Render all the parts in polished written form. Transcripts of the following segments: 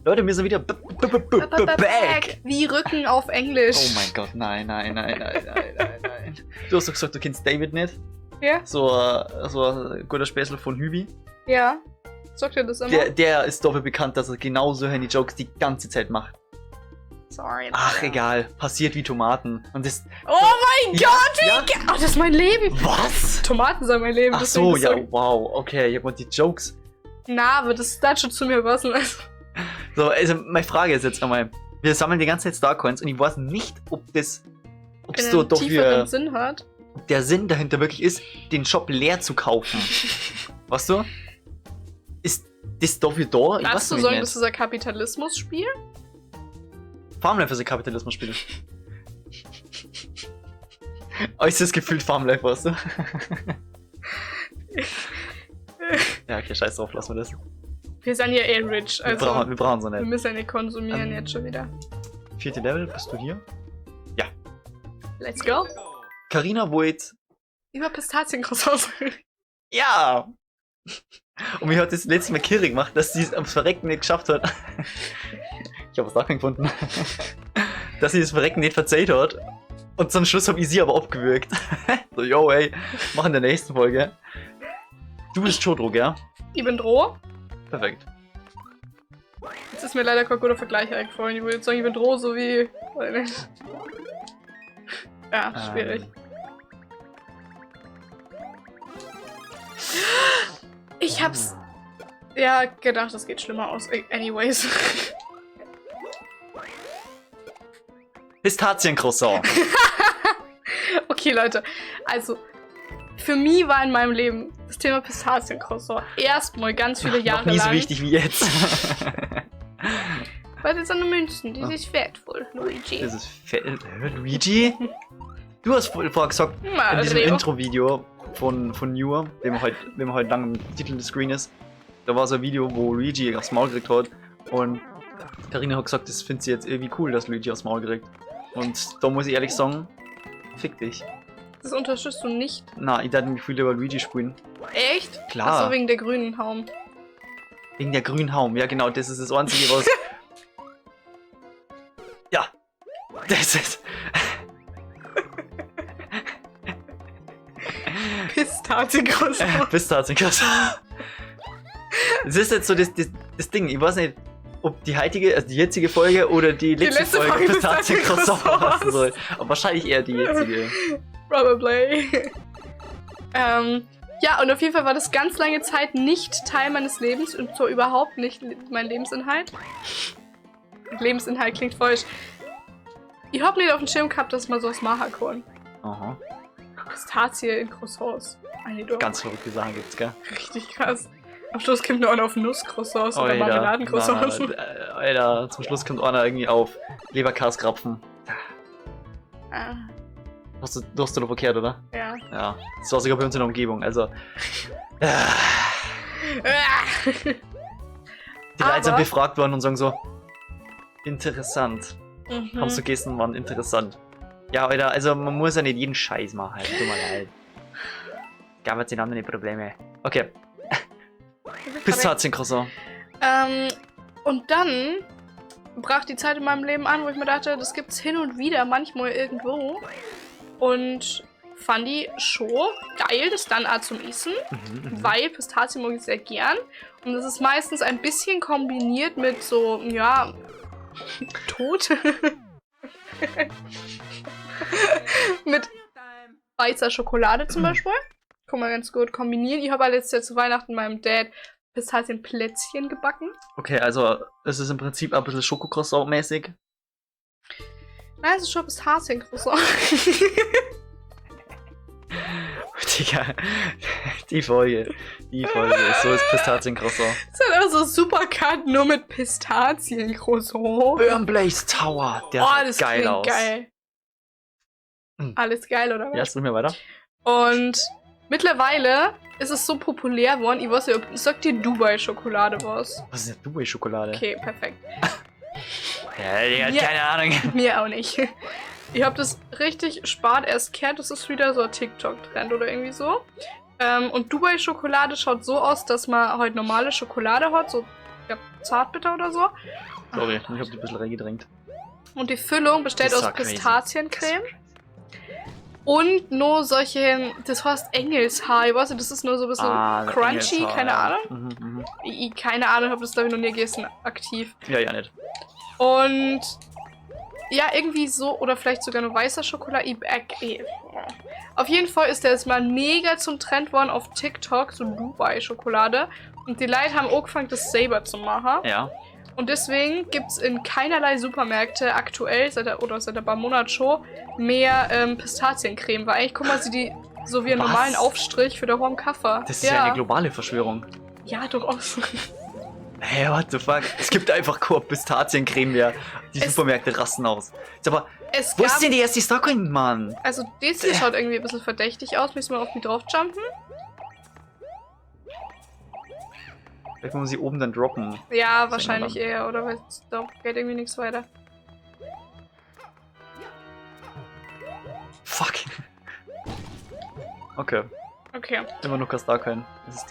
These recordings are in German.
Leute, wir sind wieder back. Wie Rücken auf Englisch. Oh mein Gott, nein. Du hast doch gesagt, du kennst David nicht. Ja? So ein guter Späßel von Hübi. Ja. Sagt er das immer? Der ist dafür bekannt, dass er genau so eine Jokes die ganze Zeit macht. Sorry. Ach, egal. Passiert wie Tomaten. Und das... Oh mein Gott, ja. oh, das ist mein Leben. Was? Tomaten sind mein Leben. Ach so, ja, wow. Okay, ich hab die Jokes. Na, aber das ist dann schon zu mir passen. So, also meine Frage ist jetzt einmal, wir sammeln die ganze Zeit Starcoins und ich weiß nicht, ob es so doch tieferen Sinn hat. Der Sinn dahinter wirklich ist, den Shop leer zu kaufen. Weißt du? Ist das dafür da? Ich Lass du weiß sagen, nicht. das ist ein Kapitalismus-Spiel? Farmlife ist ein Kapitalismus-Spiel. Äußerst gefühlt Farmlife, weißt du? Ja, okay, scheiß drauf, lassen wir das. Wir sind ja eh rich, also Wir brauchen so wir nicht. müssen ja nicht konsumieren jetzt schon wieder. 4. Level, bist du hier? Let's go. Carina wollte... Über Pistaziencroissants. Ja! Und mir hat das letzte Mal Kirre gemacht, dass sie es am Verrecken nicht geschafft hat. Ich habe es auch gefunden. Dass sie das Verrecken nicht verzeiht hat. Und zum Schluss habe ich sie aber abgewürgt. So, yo, ey, mach in der nächsten Folge. Du bist Chodro, gell? Ich bin Droh. Perfekt. Jetzt ist mir leider kein guter Vergleich eingefallen. Ich würde jetzt sagen, ich bin Droh, so wie... Weiß nicht. Ja, schwierig. Ich hab's... Ja, gedacht, das geht schlimmer aus. Anyways. Pistaziencroissant. Okay, Leute. Also, für mich war in meinem Leben das Thema Pistaziencroissant erstmal ganz viele Jahre Noch nie lang... so wichtig wie jetzt. Weil das sind nur Münzen, die ist wertvoll, Luigi. Das ist Luigi? Du hast vorher gesagt, in diesem Intro-Video von Newer, dem heute lang im Titel des Screen ist, da war so ein Video, wo Luigi aufs Maul gekriegt hat und Carina hat gesagt, das findet sie jetzt irgendwie cool, dass Luigi aufs Maul kriegt. Und da muss ich ehrlich sagen, fick dich. Das unterstützt du nicht. Na, ich dachte mich viel über Luigi spielen. Echt? Klar. Achso, wegen der grünen Haum. Wegen der grünen Haum, ja genau, das ist das Einzige, was... Ja, das ist... Pistaziencroissant. Pistaziencroissant. Das ist jetzt so das Ding, ich weiß nicht, ob die heutige, also die jetzige Folge oder die letzte Folge Pistaziencroissant heißen soll. Aber wahrscheinlich eher die jetzige. Probably. Ja, und auf jeden Fall war das ganz lange Zeit nicht Teil meines Lebens und so überhaupt nicht mein Lebensinhalt. Lebensinhalt klingt falsch. Ich hab nicht auf dem Schirm gehabt, dass man sowas machen kann. Aha. Pistazie in Croissants. Ganz verrückte Sachen gibt's, gell? Richtig krass. Am Schluss kommt nur einer auf Nusscroissants oder Marmeladencroissants. Alter, zum Schluss kommt einer irgendwie auf Leberkaskrapfen. Ah, Du hast doch verkehrt, oder? ja. Ja. Das war sogar bei uns in der Umgebung, also... Die Leute sind befragt worden und sagen so... Interessant. Haben so Gesten waren interessant. Ja, Alter, also man muss ja nicht jeden Scheiß machen, halt. Tut mir leid. Gab jetzt den anderen Probleme. Okay. Pistaziencroissant. Und dann brach die Zeit in meinem Leben an, wo ich mir dachte, das gibt's hin und wieder manchmal irgendwo. Und fand die schon geil, das dann auch zum Essen, weil Pistazien mag ich sehr gern. Und das ist meistens ein bisschen kombiniert mit so, ja, Tod. Mit weißer Schokolade zum Beispiel. Kann man ganz gut kombinieren. Ich habe letztes Jahr zu Weihnachten meinem Dad Pistazienplätzchen gebacken. Okay, also es ist im Prinzip ein bisschen Schokocroissant-mäßig. Nein, es ist schon Pistaziencroissant. Digga, die Folge ist so ist Pistaziencroissant. Das ist halt auch so Supercut, nur mit Pistaziencroissant. Burnblaze Tower, der das sieht geil aus. Geil. Alles geil, oder was? Ja, sprich mir weiter. Und mittlerweile ist es so populär geworden, ich weiß nicht, sagt dir Dubai-Schokolade was? Was ist denn Dubai-Schokolade? Okay, perfekt. Ja, die hat keine Ahnung. Mir auch nicht. Ich hab das richtig spät erst gehört, das ist wieder so ein TikTok-Trend oder irgendwie so. Und Dubai-Schokolade schaut so aus, dass man halt normale Schokolade hat, so ich glaube, Zartbitter oder so. Sorry, ich hab die ein bisschen reingedrängt. Und die Füllung besteht Das ist aus so crazy. Pistaziencreme. Und nur solche, das heißt Engelshaar, ich weiß nicht, das ist nur so ein bisschen crunchy, Engelshaar, keine ja. Ahnung. Keine Ahnung, ich habe das glaube ich noch nie gegessen, aktiv. Ja, nicht. Und ja, irgendwie so, oder vielleicht sogar nur weißer Schokolade. Auf jeden Fall ist der jetzt mal mega zum Trend worden auf TikTok, so Dubai-Schokolade. Und die Leute haben auch angefangen, das selber zu machen. Ja. Und deswegen gibt es in keinerlei Supermärkte aktuell, seit ein paar Monaten schon, mehr Pistaziencreme. Weil eigentlich, guck mal, sie die so wie einen Was? normalen Aufstrich für den warmen Kaffee. Das ist ja eine globale Verschwörung. Ja, durchaus. Hey, what the fuck? Es gibt einfach keine Pistaziencreme mehr. Die Supermärkte rasten aus. Jetzt aber, wo ist denn die erste Starcoin, Mann? Also, das hier schaut irgendwie ein bisschen verdächtig aus. Müssen wir auf die drauf jumpen? Vielleicht muss man sie oben dann droppen. Ja, wahrscheinlich eher, oder? Weil da geht irgendwie nichts weiter. Fuck. Okay. Okay. Immer noch kein Starcoin.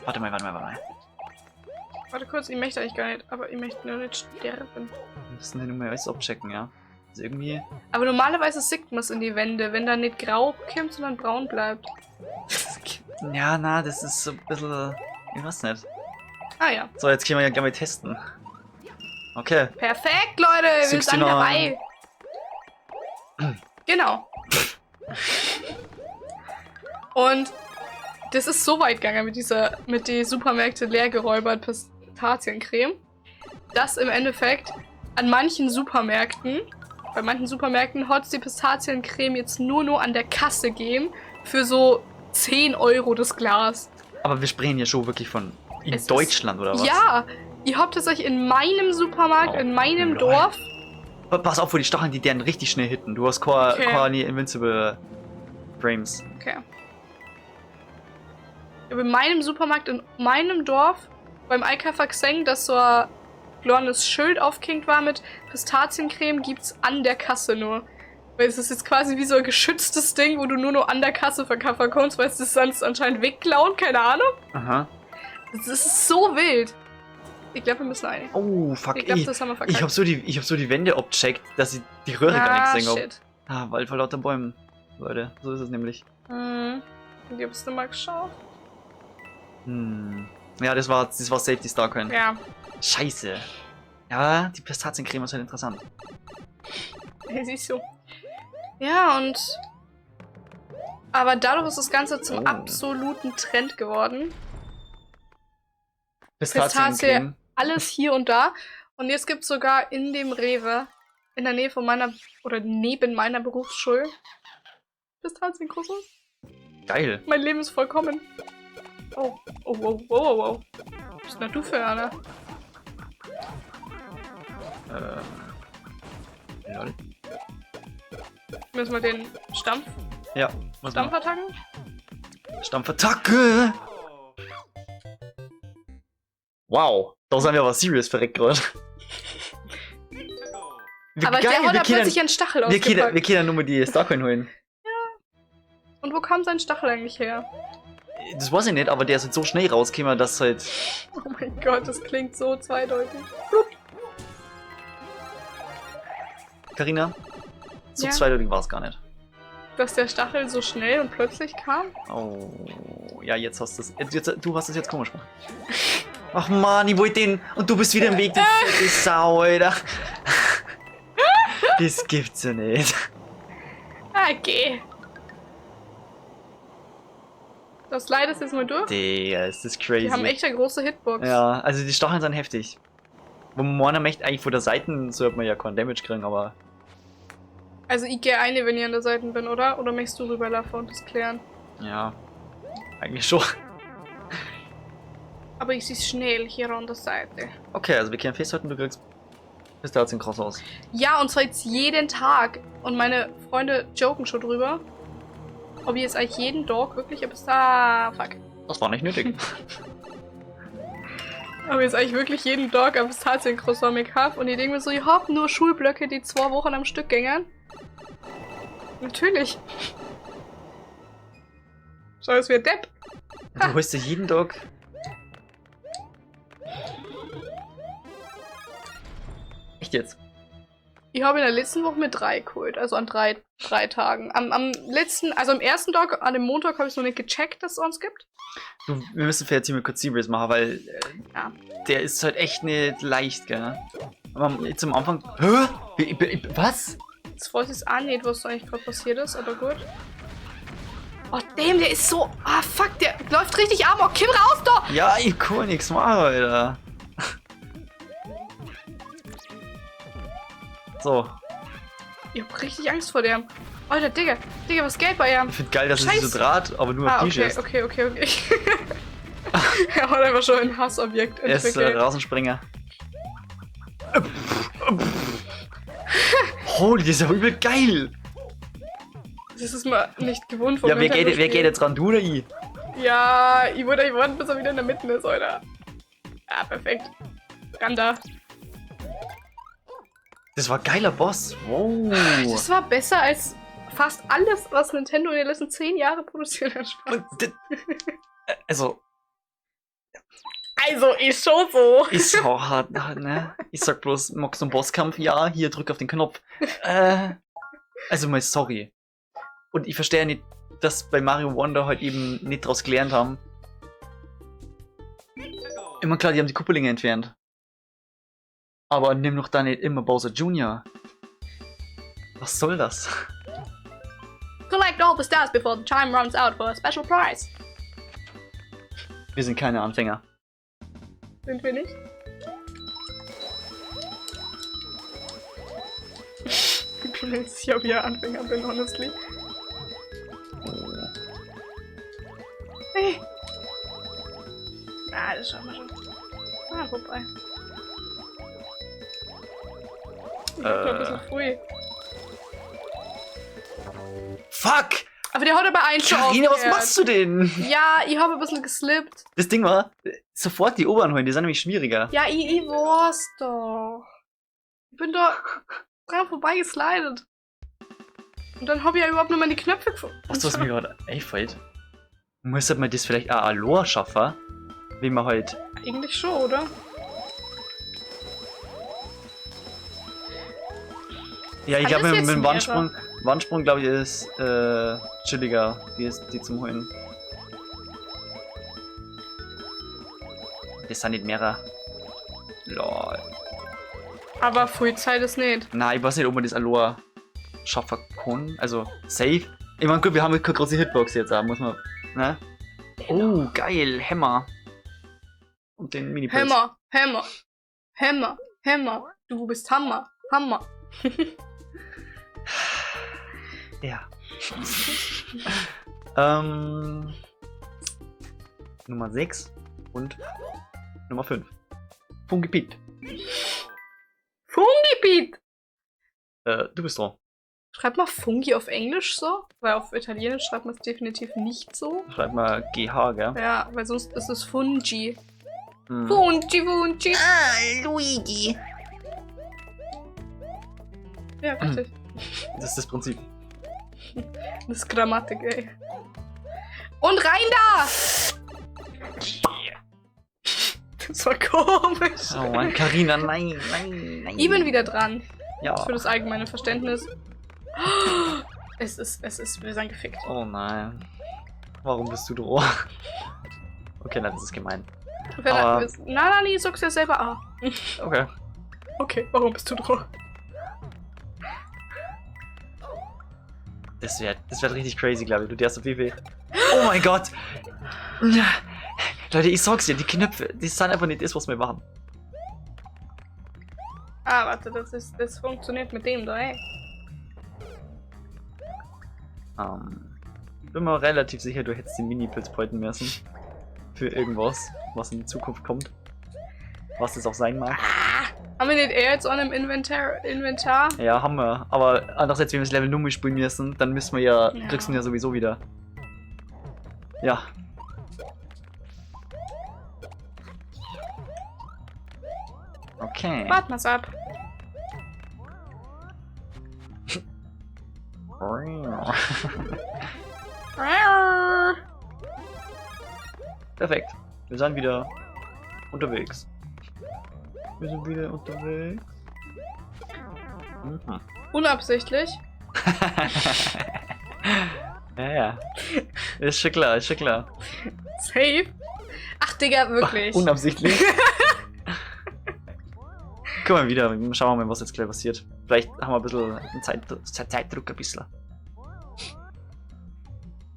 Warte mal. Warte kurz, ich möchte eigentlich gar nicht, aber ich möchte nur nicht sterben. Wir müssen den mal alles abchecken, ja? Also irgendwie. Aber normalerweise sieht man es in die Wände, wenn da nicht grau kommt, sondern braun bleibt. Ja, na, das ist so ein bisschen. Ich weiß nicht. Ah ja. So, jetzt können wir ja gerne mal testen. Okay. Perfekt, Leute, wir sind 69. dabei. Genau. Und das ist so weit gegangen mit die Supermärkte leer geräubert Pistaziencreme, dass im Endeffekt bei manchen Supermärkten hat es die Pistaziencreme jetzt nur an der Kasse geben für so 10 € das Glas. Aber wir sprechen ja schon wirklich von Es Deutschland, oder was? Ja, ihr habt es euch in meinem Supermarkt, in meinem lol. Dorf. Pass auf, wo die Stacheln, die deren richtig schnell hitten. Du hast keine Invincible Frames. Okay. Ich habe in meinem Supermarkt, in meinem Dorf, beim Eikäfer gesehen, dass so ein kleines Schild aufgehängt war mit Pistaziencreme, gibt's an der Kasse nur. Weil es ist jetzt quasi wie so ein geschütztes Ding, wo du nur an der Kasse verkaufen kannst, weil es das sonst anscheinend wegklauen, keine Ahnung. Aha. Das ist so wild. Ich glaube, wir müssen ein. Oh, fuck. Ich glaube, das haben wir verkackt. Ich hab so die Wände abcheckt, dass ich die Röhre gar nicht gesehen habe. Shit. Wald vor lauter Bäumen. Leute, so ist es nämlich. Gibst du mal geschaut? Ja, das war Safety Starcoin. Ja. Scheiße. Ja, die Pistaziencreme ist halt interessant. Siehst du. Ja, und... Aber dadurch ist das Ganze zum absoluten Trend geworden. Pistaziencreme. Alles hier und da. Und jetzt gibt es sogar in dem Rewe, in der Nähe von meiner, oder neben meiner Berufsschule, Pistaziencroissants. Geil. Mein Leben ist vollkommen. Oh. Was bist denn du für einer? Lol. Müssen wir den Ja, was noch? Stampfattacken? Stampfattacke! Wow, da sind wir aber serious verreckt gerade. Aber der hat da plötzlich einen Stachel ausgepackt. Wir können nur mal die Starcoin holen. Und wo kam sein Stachel eigentlich her? Das weiß ich nicht, aber der ist jetzt so schnell rausgekommen, dass halt... Oh mein Gott, das klingt so zweideutig. Carina, so Ja? zweideutig war es gar nicht. Dass der Stachel so schnell und plötzlich kam? Oh, ja, jetzt hast du es. Du hast es jetzt komisch gemacht. Ach man, ich wollte den. Und du bist wieder im Weg, du fette Sau, Alter. Das gibt's ja nicht. Okay. Das leidest jetzt mal durch. Digga, ist das crazy. Die haben echt eine große Hitbox. Ja, also die Stacheln sind heftig. Wo man möchte eigentlich von der Seite, so hat man ja keinen Damage kriegen, aber. Also ich gehe eine, wenn ich an der Seite bin, oder? Oder möchtest du rüberlaufen und das klären? Ja, eigentlich schon. Aber ich sehe schnell hier an der Seite. Okay, also wir können festhalten, du kriegst Pistaziencross aus. Ja, und zwar jetzt jeden Tag. Und meine Freunde joken schon drüber. Ob ich jetzt eigentlich jeden Tag wirklich ein fuck. Das war nicht nötig. Aber jetzt eigentlich wirklich jeden Tag ein Pistaziencroissant mit habe. Und ich denke mir so, ich hab nur Schulblöcke, die 2 Wochen am Stück gängern. Natürlich. Schau, es wird Depp. Du holst dir jeden Tag. Echt jetzt? Ich habe in der letzten Woche mit 3 geholt, also an drei Tagen. Am letzten, also am ersten Tag, an dem Montag, habe ich es noch nicht gecheckt, dass es uns gibt. Du, wir müssen vielleicht ziemlich kurz Serious machen, weil Ja. der ist halt echt nicht leicht, gell? Aber jetzt am Anfang. Hä? Was? Jetzt weiß ich auch nicht, was da eigentlich gerade passiert ist, aber gut. Oh, der ist so. Ah, fuck, der läuft richtig Amok. Kim raus da! Ja, ich kann nichts machen, Alter. So. Ich hab richtig Angst vor dem. Alter, Digga, was geht bei ihm? Ich finde geil, dass er sich so draht, aber nur auf die schießt. Okay. Er hat einfach schon ein Hassobjekt Er ist entwickelt. Rasenspringer. Holy, das ist ja übel geil. Das ist mir nicht gewohnt von Ja, wer Nintendo geht Spielen. jetzt ran? Du oder ich? Ja, ich würde euch warten, bis er wieder in der Mitte ist, Alter. Ja, perfekt. Ran da. Das war ein geiler Boss. Wow. Das war besser als fast alles, was Nintendo in den letzten 10 Jahren produziert hat. Und also, Also, ist schon so. ist so hart, ne? Ich sag bloß, magst du einen Bosskampf? Ja, hier, drück auf den Knopf. Also mal sorry. Und ich verstehe nicht, dass bei Mario Wonder halt eben nicht draus gelernt haben. Immer klar, die haben die Kuppelinge entfernt. Aber nimm doch da nicht immer Bowser Jr. Was soll das? Collect all the stars before the time runs out for a special prize. Wir sind keine Anfänger. Sind wir nicht? Ich bin jetzt sicher, ob ich ein Anfänger bin, honestly. Hey. Ah, das schauen wir schon. Ah, vorbei. Ich bin ein bisschen früh. Fuck! Aber der hat aber einen schon Karina, was aufgehört. machst du denn? Ja, ich habe ein bisschen geslippt. Das Ding war, sofort die oberen holen, die sind nämlich schwieriger. Ja, ich weiß doch. Ich bin da dran vorbei geslidet. Und dann habe ich ja überhaupt nur mal die Knöpfe gefunden. Weißt du, was mir gerade einfällt? Muss man das vielleicht auch Aloha schaffen? Wie man halt. Eigentlich schon, oder? Ja, ich Kann glaube, das mit jetzt dem mehrere? Wandsprung, glaube ich, ist chilliger, die zum Holen. Das sind nicht mehrere. Lol. Aber Frühzeit ist nicht. Nein, ich weiß nicht, ob man das Aloha schaffen kann. Also, safe. Ich meine, gut, wir haben keine große Hitbox jetzt, aber muss man. Ne? Oh, geil, Hammer. Und den Mini-Pilz. Hammer. Du bist Hammer. Ja. Nummer 6 und Nummer 5. Fungipit. Fungi-Beat. Du bist dran. Schreibt mal Fungi auf Englisch so? Weil auf Italienisch schreibt man es definitiv nicht so. Schreib mal GH, gell? Ja, weil sonst ist es Fungi. Hm. Fungi. Ah, Luigi. Ja, richtig. Das ist das Prinzip. Das ist Grammatik, ey. Und rein da! Das war komisch. Oh Mann, Carina, nein. Ich bin wieder dran. Ja. Für das allgemeine Verständnis. Es ist, wir sind gefickt. Oh nein. Warum bist du dran? Okay, nein, das ist gemein. Aber- Nein, ich sag's ja selber. Ah. Okay. Okay, warum bist du dran? Das wird richtig crazy, glaube ich. Du darfst auf wie viel. Oh mein Gott! Leute, ich sag's dir, die Knöpfe, die sind einfach nicht das, was wir machen. Ah, warte, das funktioniert mit dem da, ey. Bin mir relativ sicher, du hättest den Mini-Pilz beuten müssen. Für irgendwas, was in die Zukunft kommt. Was das auch sein mag. Haben wir nicht eher jetzt auch im Inventar? Ja, haben wir. Aber andererseits, wenn wir das Level Nummer spielen müssen, dann müssen wir ja, Ja. kriegst du ihn ja sowieso wieder. Ja. Okay. Warten wir's ab. Perfekt. Wir sind wieder unterwegs. Wir sind wieder unterwegs. Mhm. Unabsichtlich. Ja. Ist schon klar, ist schon klar. Safe. Ach, Digga, wirklich. Unabsichtlich. Guck mal wieder, schauen wir mal, was jetzt gleich passiert. Vielleicht haben wir ein bisschen einen Zeitdruck ein bisschen.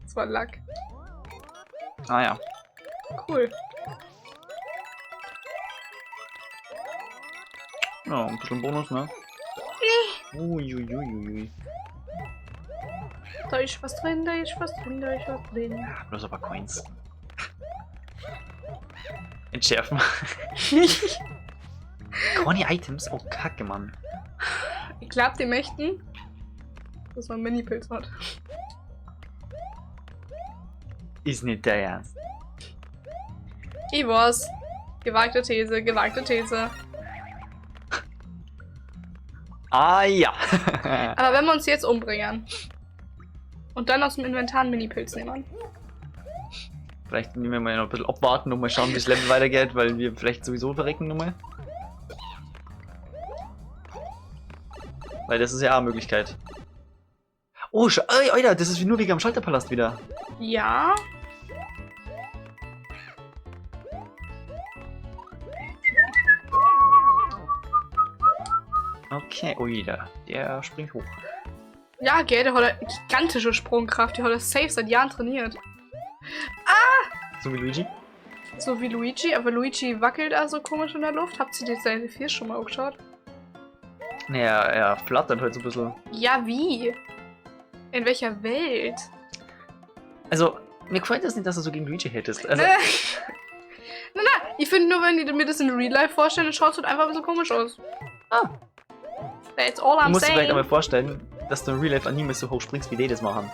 Das war Lack. Ah ja. Cool. Ja, ein bisschen Bonus, ne? Uiuiuiui. Da ist was drin, da ist was drin, da ist was drin. Ja, bloß aber Coins. Entschärfen. Corny Items? Oh, Kacke, Mann. Ich glaub, die möchten, dass man Mini-Pilz hat. Ist nicht der Ernst. Ich weiß. Gewagte These, gewagte These. Ah ja. Aber wenn wir uns jetzt umbringen und dann aus dem Inventar einen Mini-Pilz nehmen. Vielleicht nehmen wir mal noch ein bisschen abwarten und mal schauen, wie das Level weitergeht, weil wir vielleicht sowieso verrecken nochmal. Weil das ist ja auch eine Möglichkeit. Oh, Alter, das ist nur wegen am Schalterpalast wieder. Ja. Okay, ui, der springt hoch. Ja, gell, der hat eine gigantische Sprungkraft. Die hat er safe seit Jahren trainiert. So wie Luigi? So wie Luigi, aber Luigi wackelt also komisch in der Luft. Habt ihr die Serie 4 schon mal angeschaut? Naja, er flattert halt so ein bisschen. Ja, wie? In welcher Welt? Also, mir gefällt das nicht, dass du so gegen Luigi hättest. Also, Na, ich finde nur, wenn die mir das in Real Life vorstellen, dann schaut es halt einfach ein bisschen komisch aus. ah, That's all du I'm musst dir vielleicht saying. einmal vorstellen, dass du in Real Life Anime so hoch springst, wie die das machen.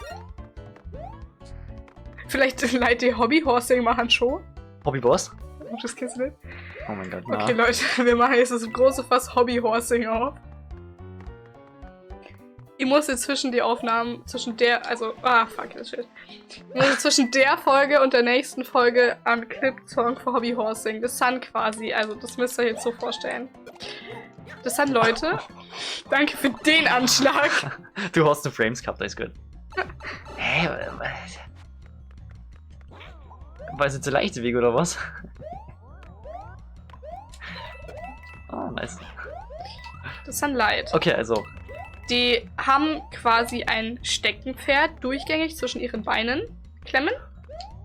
Vielleicht Leute, die Hobbyhorsing machen schon. Hobbyboss? Das kennst du nicht? Oh mein Gott, na. Okay, Leute, wir machen jetzt das große Fass Hobbyhorsing auf. Ich muss jetzt zwischen die Aufnahmen, zwischen der, also, fuck, das shit. Ich muss jetzt zwischen der Folge und der nächsten Folge einen Clip-Song für Hobbyhorsing. Das sind quasi, also, das müsst ihr euch jetzt so vorstellen. Das sind Leute. Danke für den Anschlag. Du hast den Frames gehabt, das ist gut. Hä? War es jetzt der leichte Weg oder was? Oh, nice. Das sind Leute. Okay, also. Die haben quasi ein Steckenpferd durchgängig zwischen ihren Beinen klemmen.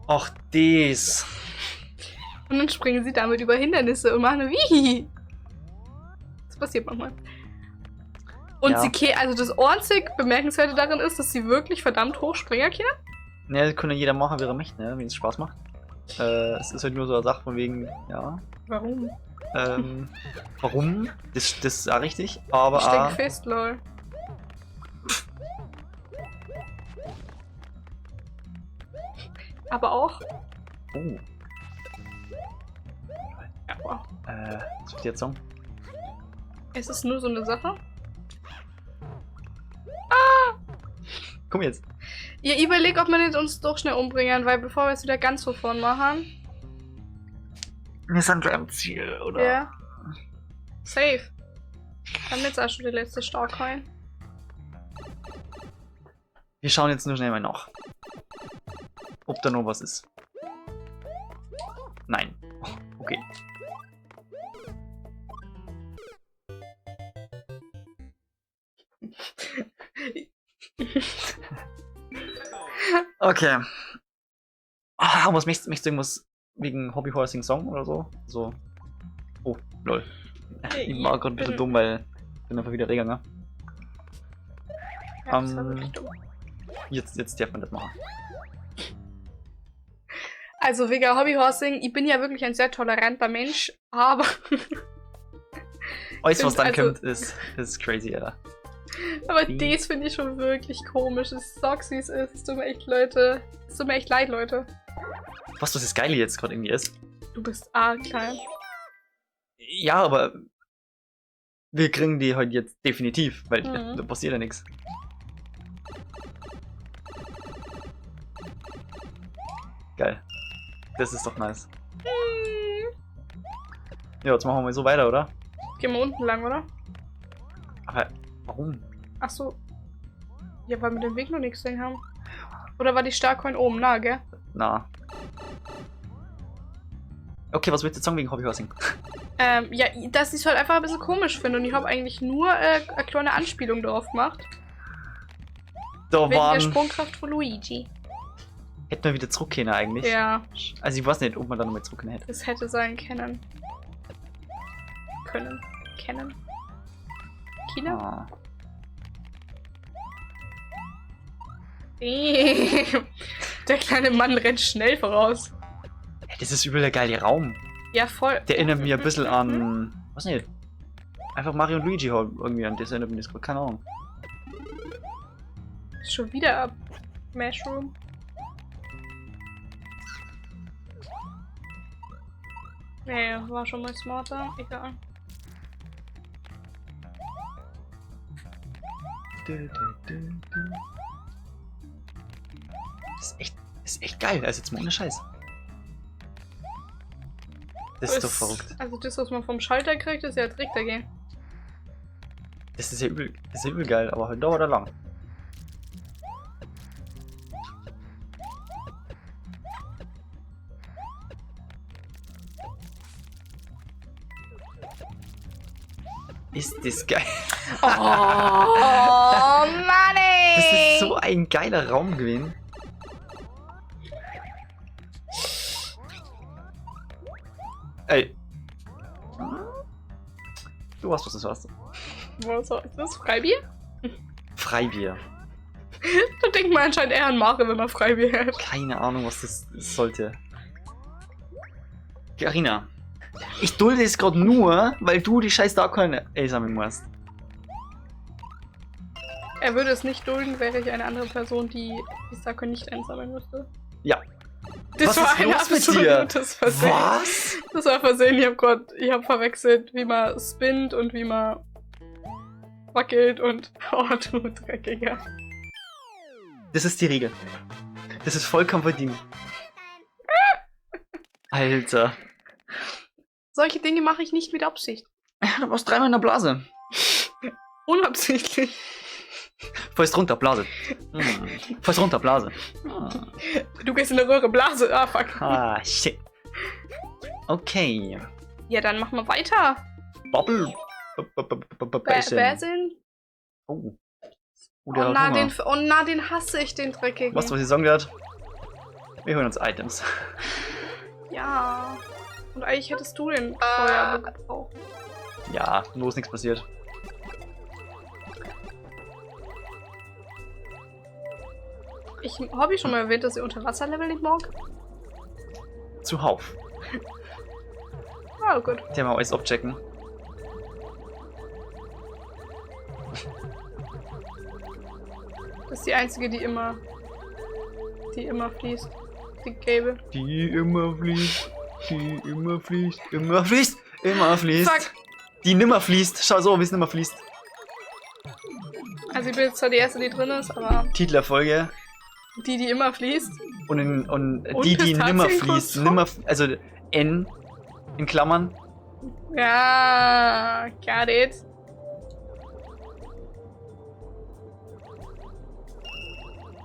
Ach, dies. Und dann springen sie damit über Hindernisse und machen wie. Das passiert manchmal. Und Ja. also das einzig Bemerkenswerte darin ist, dass sie wirklich verdammt hoch springen können. Ne, das kann ja jeder machen, wie er möchte, ne? Wenn es Spaß macht. Es ist halt nur so eine Sache von wegen, ja. Warum? Warum? Das ist auch richtig, aber Steck auch, fest, lol. Aber auch. oh, Ja, wow. was soll ich jetzt sagen? Es ist nur so eine Sache. Komm jetzt. Ja, ich überleg, ob wir nicht uns doch schnell umbringen, weil bevor wir es wieder ganz von vorn machen. Wir sind gleich am Ziel, oder? Ja. Safe. Dann jetzt auch schon die letzte Starcoin. Wir schauen jetzt nur schnell mal nach. Ob da noch was ist. Nein. Oh, okay. Okay. Was möchtest du irgendwas wegen Hobbyhorsing Song oder so? So. Oh, lol. Ich war gerade ein bisschen dumm, weil ich bin einfach wieder Reganger. Ja, das war wirklich dumm. Jetzt darf man das machen. Also wegen Hobbyhorsing, ich bin ja wirklich ein sehr toleranter Mensch, aber Alles, was dann also- kommt, ist crazy, Alter. aber das finde ich schon wirklich komisch. Ich sag's wie es ist. Es tut mir echt leid, Leute. Was das Geile jetzt gerade irgendwie ist. Du bist klein. Ja, aber wir kriegen die halt jetzt definitiv, weil Mhm. da passiert ja nichts. Geil. Das ist doch nice. Ja, jetzt machen wir mal so weiter, oder? Gehen wir unten lang, oder? Aber Warum? Achso. Ja, weil wir den Weg noch nichts gesehen haben. Oder war die Starcoin oben? Na, gell? Na. Okay, was willst du jetzt sagen wegen Hobbyhorsing? Ja, dass ich es halt einfach ein bisschen komisch finde und ich habe eigentlich nur eine kleine Anspielung darauf gemacht. Da Wegen der waren... Sprungkraft von Luigi. Hätten wir wieder zurück können eigentlich. Ja, Also ich weiß nicht, ob man da nochmal zurück können hätte. es hätte sein können. Kennen. China? Ah. Der kleine Mann rennt schnell voraus. Hey, das ist übel der geile Raum. Ja, voll. Der erinnert mich ein bisschen an... Was nicht? Einfach Mario und Luigi halt irgendwie an das erinnert mich das, keine Ahnung. Schon wieder ab. Mushroom. Nee, war schon mal smarter. Egal. Das ist echt geil, also jetzt mal ohne Scheiß. Das ist doch verrückt. Also das, was man vom Schalter kriegt, ist ja Trick dagegen. Das ist ja übel geil, aber halt dauert er lang. Ist das geil. Oh, Mann, ey! Das ist so ein geiler Raum gewesen. Ey. Du weißt, was das warst. Was ist das? Freibier? Freibier. Da denkt man anscheinend eher an Mario, wenn man Freibier hat. Keine Ahnung, was das sollte. Carina. Ich dulde es gerade nur, weil du die scheiß Darkcoin sammeln musst. Er würde es nicht dulden, wäre ich eine andere Person, die die Starcoin nicht einsammeln müsste. Ja. Das Was war ist ein los mit dir? absolutes Versehen. Was? Das war Versehen. Ich hab verwechselt, wie man spinnt und wie man wackelt und oh, du Dreckiger. Das ist die Regel. Das ist vollkommen verdient. Alter. Solche Dinge mache ich nicht mit Absicht. Du warst dreimal in der Blase. Unabsichtlich. Fäust runter, Blase. Fäust runter, Blase. Du gehst in der Röhre, Blase. Ah, fuck. Ah, shit. Okay. Ja, dann machen wir weiter. Bubble. Basin. Oh. Oh na, den hasse ich, den Dreckigen. Was ich sagen werde? Wir holen uns Items. Ja. Und eigentlich hättest du den Feuer gebraucht. Ja, nur ist nichts passiert. Habe ich schon mal erwähnt, dass ihr Unterwasserlevel nicht mag? Zuhauf. Ah, gut. Die haben wir alles abchecken. Das ist die einzige, die immer fließt. Die gelbe. Die immer fließt. Die immer fließt. Immer fließt. Immer fließt. Fuck. Die nimmer fließt. Schau so, wie es nimmer fließt. Also ich bin jetzt zwar die erste, die drin ist, aber Titel der Folge. die immer fließt. Und die nimmer fließt. Nimmer, also N in Klammern. Ja, got it.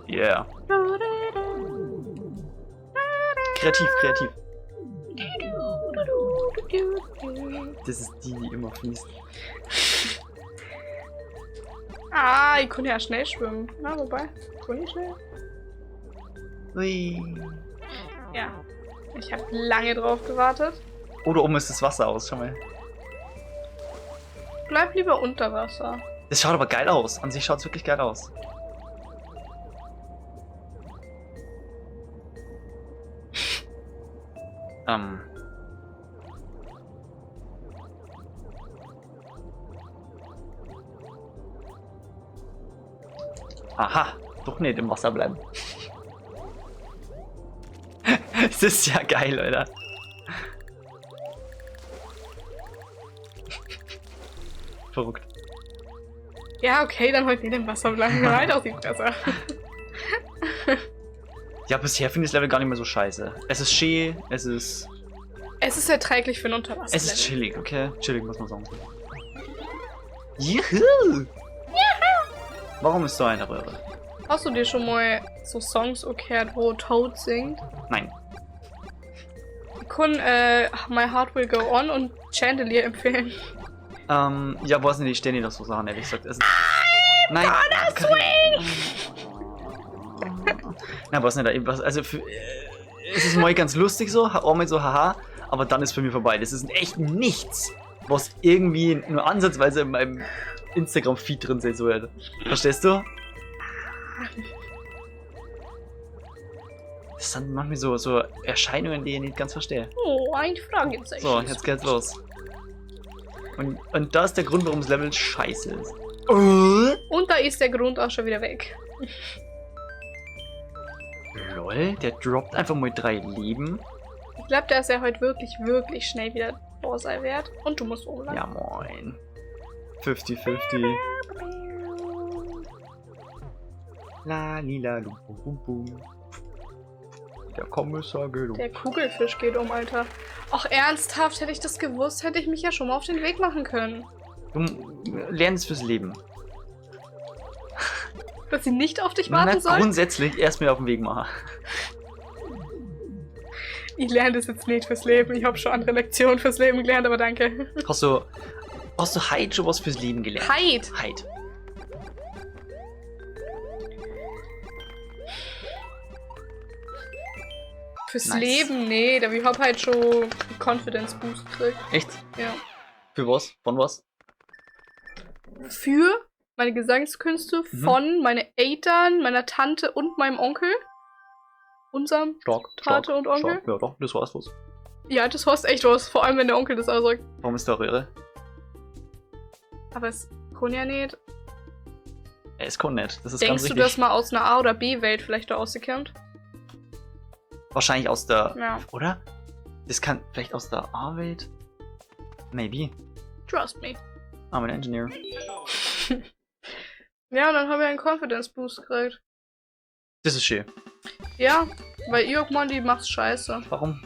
Yeah. Kreativ. Das ist die immer fließt. Ah, ich konnte ja schnell schwimmen. Na, wobei, konnte ich schnell? Ui. Ja. Ich habe lange drauf gewartet. Oder oben ist das Wasser aus, schau mal. Bleib lieber unter Wasser. Das schaut aber geil aus. An sich schaut es wirklich geil aus. Aha, doch nicht im Wasser bleiben. Das ist ja geil, Alter. Verrückt. Ja, okay, dann heute nicht im Wasser bleiben. Halt auf die Fresse. Ja, bisher finde ich das Level gar nicht mehr so scheiße. Es ist schön, es ist erträglich für ein Unterwasser. chillig, okay? Chillig, muss man sagen. Juhu! Warum ist so eine Röhre? Hast du dir schon mal so Songs gehört, wo Toad singt? Nein. Ich kann My Heart Will Go On und Chandelier empfehlen. Ja, weiß nicht, ich stehe nicht auf so Sachen, ehrlich gesagt. Nein. Na, weiß nicht, also es ist mal ganz lustig so, auch mal so, haha, aber dann ist für mich vorbei. Das ist echt nichts, was irgendwie nur ansatzweise in meinem Instagram-Feed drin sein soll. Verstehst du? Das sind manchmal so Erscheinungen, die ich nicht ganz verstehe. Oh, ein Fragezeichen. So, jetzt geht's los. Und da ist der Grund, warum das Level scheiße ist. Und da ist der Grund auch schon wieder weg. Lol, der droppt einfach mal 3 Leben. Ich glaube, dass er heute wirklich schnell wieder da sein wird. Und du musst umladen. Ja, moin. 50-50. La lila lu bum bum. Der Kommissar geht um. Der Kugelfisch geht um, Alter. Ach, ernsthaft, hätte ich das gewusst, hätte ich mich ja schon mal auf den Weg machen können. Du lernst fürs Leben. Dass sie nicht auf dich warten soll? Grundsätzlich erst mal auf den Weg machen. Ich lerne das jetzt nicht fürs Leben. Ich habe schon andere Lektionen fürs Leben gelernt, aber danke. Hast du heute schon was fürs Leben gelernt? Heute? Fürs Leben? Nee, da ich hab halt schon Confidence Boost gekriegt. Echt? Ja. Für was? Von was? Für meine Gesangskünste von meinen Eltern, meiner Tante und meinem Onkel. Unserem Tante und Onkel. Stark. Ja doch, das war's was. Ja, das heißt echt was. Vor allem, wenn der Onkel das auch sagt. Warum ist der Röhre? Aber es kann ja nicht. Es kann nicht. Das ist Denkst ganz du, richtig. dass mal aus einer A- oder B-Welt vielleicht da rausgekommen? Wahrscheinlich aus der... Ja. Oder? Das kann vielleicht aus der A-Welt? Maybe. Trust me. I'm an engineer. Ja, und dann habe ich einen Confidence Boost gekriegt. Das ist schön. Ja, weil Iokmondi macht's scheiße. Warum?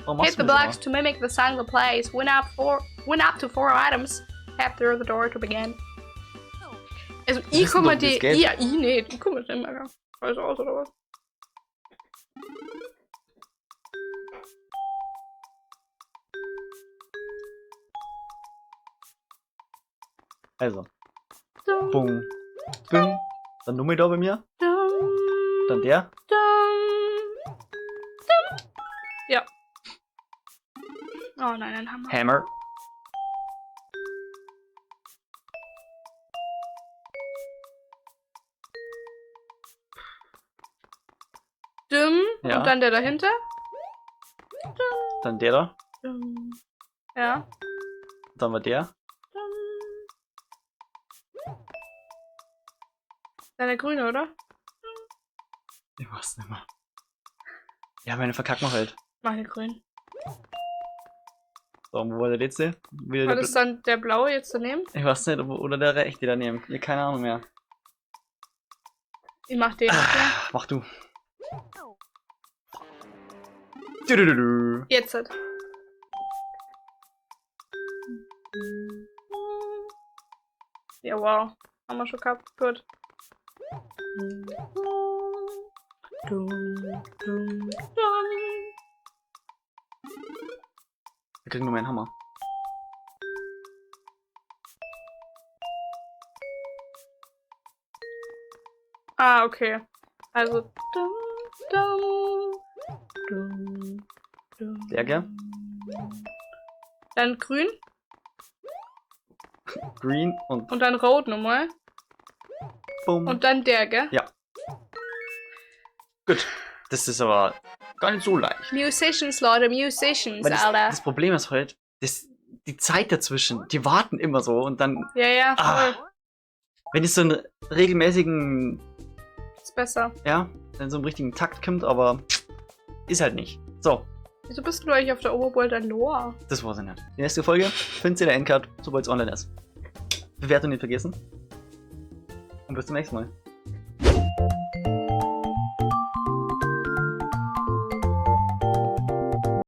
Warum Hit machst the du das blocks to mimic the song that plays. Win up to 4 items. Head through the door to begin. Also, ich wissen komme doch, wie die. es geht. Ja, ich nicht. Ich komme nicht mehr. Weiß aus, oder was? Also. Bung. Bing. Dann Nummer da bei mir. Dann der. Ja. Oh nein, ein Hammer. Hammer. Ja. Und dann der dahinter. Dann der da. Ja. Dann war der. Dann der grüne, oder? Ich weiß nicht mehr. Ja, meine verkacken wir halt. Mach den grün. So, wo war der letzte? Wieder War der das dann der blaue jetzt daneben? Ich weiß nicht, oder der rechte daneben. Ja, keine Ahnung mehr. Ich mach den. Okay. Mach du. Du. Jetzt halt. Ja, wow. Haben wir schon gehabt. Gut. Wir kriegen nur meinen Hammer. Ah, okay. Also. Der, gell? Dann grün Green und und dann rot nochmal. bumm. Und dann der, gell? Ja. Gut. Das ist aber gar nicht so leicht. Musicians, Leute, Musicians, Weil Alter. das Problem ist halt, die Zeit dazwischen, die warten immer so und dann, Ja, ja, voll. wenn es so einen regelmäßigen, Ist besser. ja, in so einem richtigen Takt kommt, aber ist halt nicht. So, Wieso bist du eigentlich auf der Oberwelt ein Loa? das war's nicht. Die nächste Folge findet ihr in der Endcard, sobald es online ist. Bewertung nicht vergessen. Und bis zum nächsten Mal.